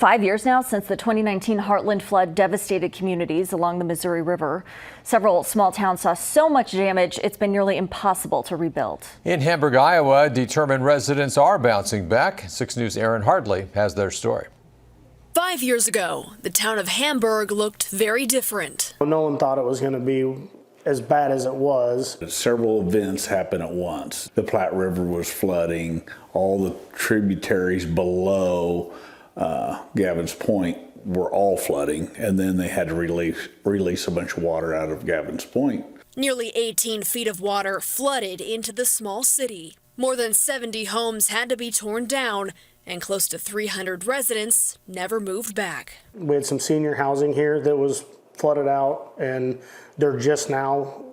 5 years now since the 2019 Heartland flood devastated communities along the Missouri River. Several small towns saw so much damage, it's been nearly impossible to rebuild. In Hamburg, Iowa, determined residents are bouncing back. 6 News' Aaron Hartley has their story. 5 years ago, the town of Hamburg looked very different. No one thought it was going to be as bad as it was. Several events happened at once. The Platte River was flooding, all the tributaries below Gavin's Point were all flooding, and then they had to release a bunch of water out of Gavin's Point. Nearly 18 feet of water flooded into the small city. More than 70 homes had to be torn down, and close to 300 residents never moved back. We had some senior housing here that was flooded out, and they're just now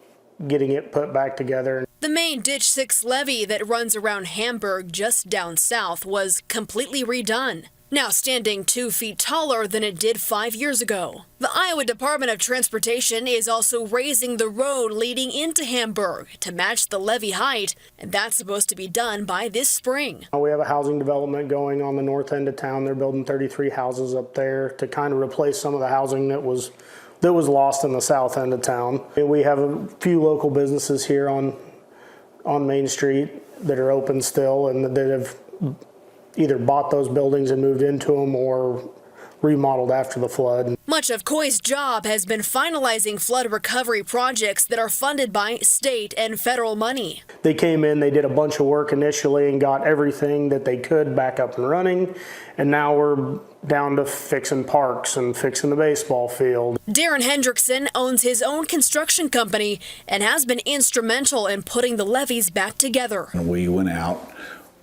getting it put back together. The main Ditch 6 levee that runs around Hamburg just down south was completely redone, now standing 2 feet taller than it did 5 years ago. The Iowa Department of Transportation is also raising the road leading into Hamburg to match the levee height, and that's supposed to be done by this spring. We have a housing development going on the north end of town. They're building 33 houses up there to kind of replace some of the housing that was lost in the south end of town. We have a few local businesses here on Main Street that are open still and that have either bought those buildings and moved into them or remodeled after the flood. Much of Coy's job has been finalizing flood recovery projects that are funded by state and federal money. They came in, they did a bunch of work initially and got everything that they could back up and running, and now we're down to fixing parks and fixing the baseball field. Darren Hendrickson owns his own construction company and has been instrumental in putting the levees back together. We went out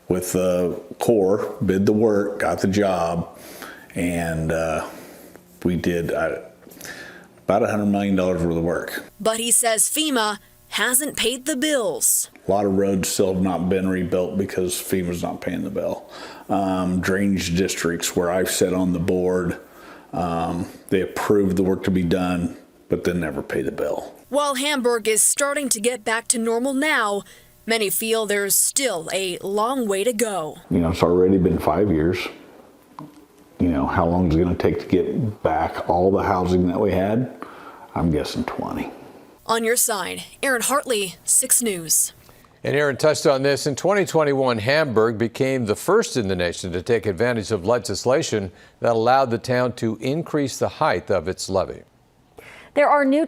with the Corps, bid the work, got the job, and we did about $100 million worth of work. But he says FEMA hasn't paid the bills. A lot of roads still have not been rebuilt because FEMA's not paying the bill. Drainage districts where I've sat on the board, they approved the work to be done, but then never pay the bill. While Hamburg is starting to get back to normal now, many feel there's still a long way to go. You know, it's already been 5 years. You know, how long is it going to take to get back all the housing that we had? I'm guessing 20. On your side, Aaron Hartley, 6 News. And Aaron touched on this. In 2021, Hamburg became the first in the nation to take advantage of legislation that allowed the town to increase the height of its levee. There are new